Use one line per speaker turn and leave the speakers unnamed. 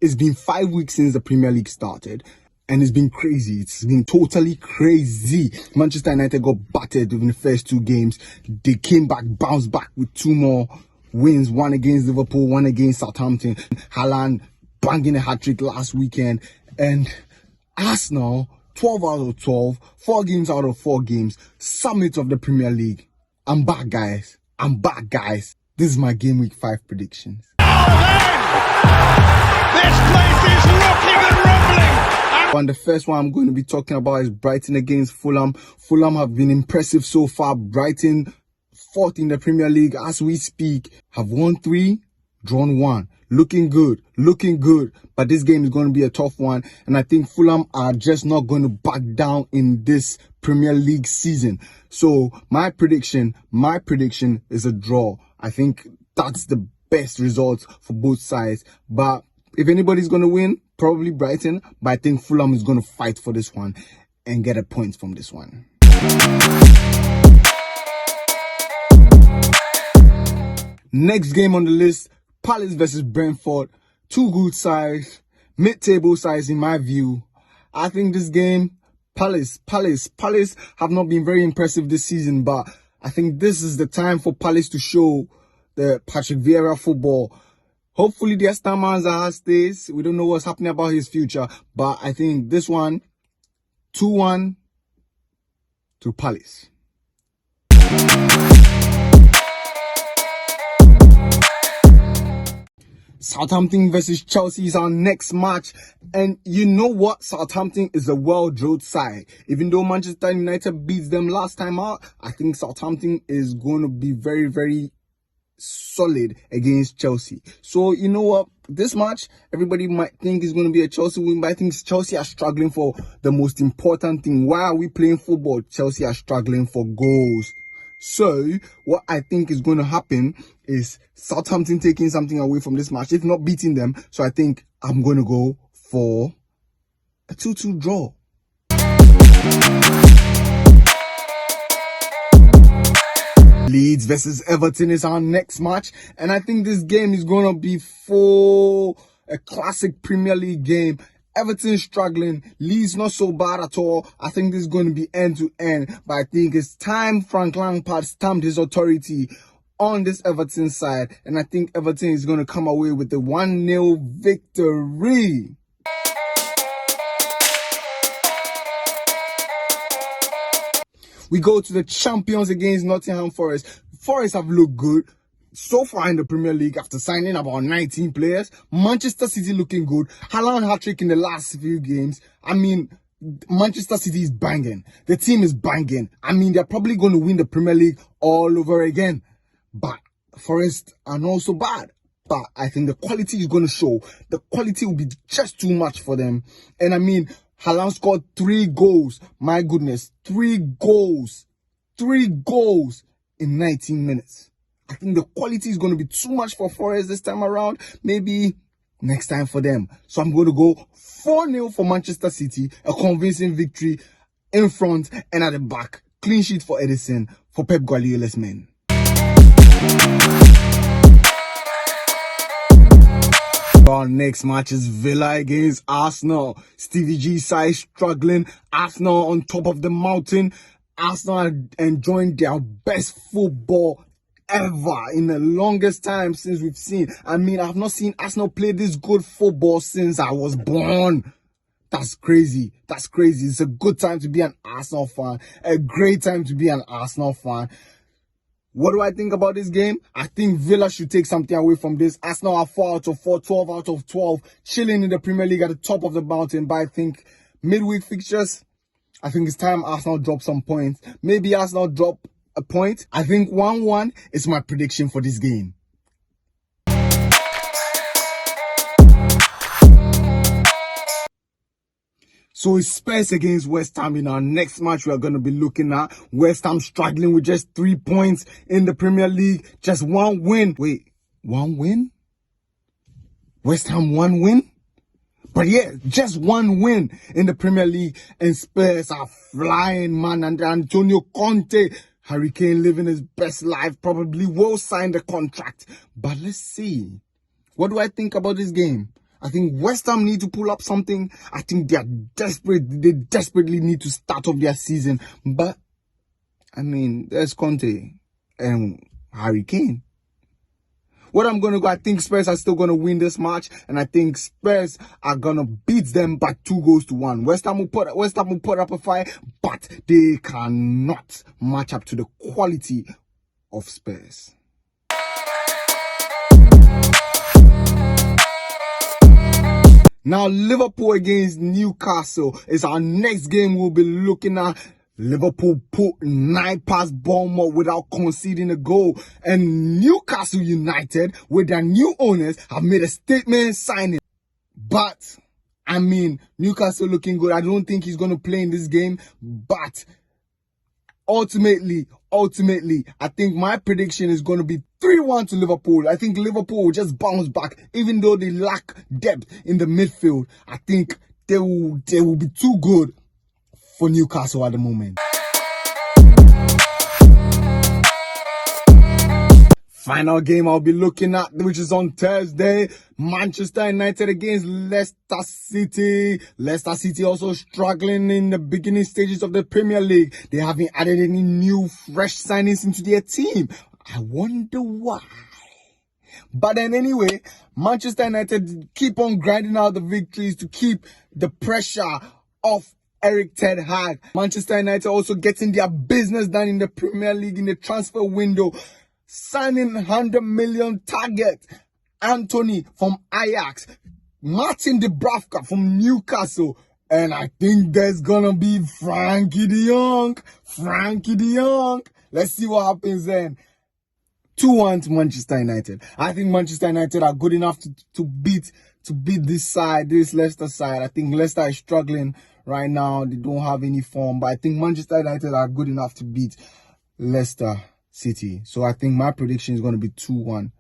It's been 5 weeks since the Premier League started, and it's been crazy. It's been totally crazy. Manchester United got battered in the first 2 games. They came back, bounced back with 2 more wins, one against Liverpool, one against Southampton. Haaland banging a hat-trick last weekend. And Arsenal, 12 out of 12, 4 games out of 4 games, summit of the Premier League. I'm back, guys. This is my Game Week 5 predictions.
This place is rocking and rumbling.
And the first one I'm going to be talking about is Brighton against Fulham. Fulham have been impressive so far. Brighton, 4th in the Premier League as we speak, have won 3, drawn 1. Looking good. But this game is going to be a tough one. And I think Fulham are just not going to back down in this Premier League season. So my prediction is a draw. I think that's the best result for both sides. But if anybody's going to win, probably Brighton. But I think Fulham is going to fight for this one and get a point from this one. Next game on the list, Palace versus Brentford. 2 good sides, mid-table sides in my view. I think this game, Palace have not been very impressive this season, but I think this is the time for Palace to show the Patrick Vieira football. Hopefully the Aston Zaha stays. We don't know what's happening about his future, but I think this one, 2-1 to Palace. Southampton versus Chelsea is our next match. And you know what? Southampton is a well-drilled side. Even though Manchester United beats them last time out, I think Southampton is going to be very, very solid against Chelsea. So, you know what? This match, everybody might think is going to be a Chelsea win, but I think Chelsea are struggling for the most important thing. Why are we playing football? Chelsea are struggling for goals. So, what I think is going to happen is Southampton taking something away from this match, if not beating them. So, I think I'm going to go for a 2-2 draw. Leeds versus Everton is our next match. And I think this game is going to be for a classic Premier League game. Everton struggling, Leeds not so bad at all. I think this is going to be end to end, but I think it's time Frank Lampard stamped his authority on this Everton side, and I think Everton is going to come away with the 1-0 victory. We go to the champions against Nottingham Forest. Forest have looked good so far in the Premier League after signing about 19 players. Manchester City looking good. Haaland hat-trick in the last few games. I mean, Manchester City is banging. The team is banging. I mean, they're probably going to win the Premier League all over again. But Forest are not so bad. But I think the quality is going to show. The quality will be just too much for them. And I mean, Haaland scored 3 goals. My goodness, 3 goals. 3 goals in 19 minutes. I think the quality is going to be too much for Forest this time around. Maybe next time for them. So I'm going to go 4-0 for Manchester City. A convincing victory in front and at the back. Clean sheet for Edison for Pep Guardiola's men. Our next match is Villa against Arsenal. Stevie G side struggling. Arsenal on top of the mountain. Arsenal are enjoying their best football ever in the longest time since we've seen. I mean, I've not seen Arsenal play this good football since I was born. That's crazy. It's a good time to be an Arsenal fan. A great time to be an Arsenal fan. What do I think about this game? I think Villa should take something away from this. Arsenal are 4 out of 4, 12 out of 12, chilling in the Premier League at the top of the mountain. But I think midweek fixtures, I think it's time Arsenal drop some points. Maybe Arsenal drop a point. I think 1-1 is my prediction for this game. So it's Spurs against West Ham in our next match we are going to be looking at. West Ham struggling with just 3 points in the Premier League. Just 1 win. Wait, 1 win? West Ham 1 win? But yeah, just 1 win in the Premier League. And Spurs are flying, man. And Antonio Conte, Harry Kane living his best life, probably will sign the contract. But let's see. What do I think about this game? I think West Ham need to pull up something. I think they are desperate. They desperately need to start off their season. But, I mean, there's Conte and Harry Kane. What I'm going to go, I think Spurs are still going to win this match. And I think Spurs are going to beat them by 2-1. West Ham will put up a fight, but they cannot match up to the quality of Spurs. Now, Liverpool against Newcastle is our next game we'll be looking at. Liverpool put 9 past Bournemouth without conceding a goal. And Newcastle United, with their new owners, have made a statement signing. But, I mean, Newcastle looking good. I don't think he's going to play in this game. But, ultimately, I think my prediction is going to be 3-1 to Liverpool. I think Liverpool will just bounce back, even though they lack depth in the midfield. I think they will be too good for Newcastle at the moment. Final game I'll be looking at, which is on Thursday, Manchester United against Leicester City. Leicester City also struggling in the beginning stages of the Premier League. They haven't added any new fresh signings into their team. I wonder why. But then anyway, Manchester United keep on grinding out the victories to keep the pressure off Erik Ten Hag. Manchester United also getting their business done in the Premier League in the transfer window, signing 100 million target Anthony from Ajax, Martin Dubravka from Newcastle, and I think there's gonna be Frankie de Jong. Let's see what happens then. 2-1 to Manchester United. I think Manchester United are good enough to beat this Leicester side. I think Leicester is struggling right now. They don't have any form, but I think Manchester United are good enough to beat Leicester City. So I think my prediction is going to be 2-1.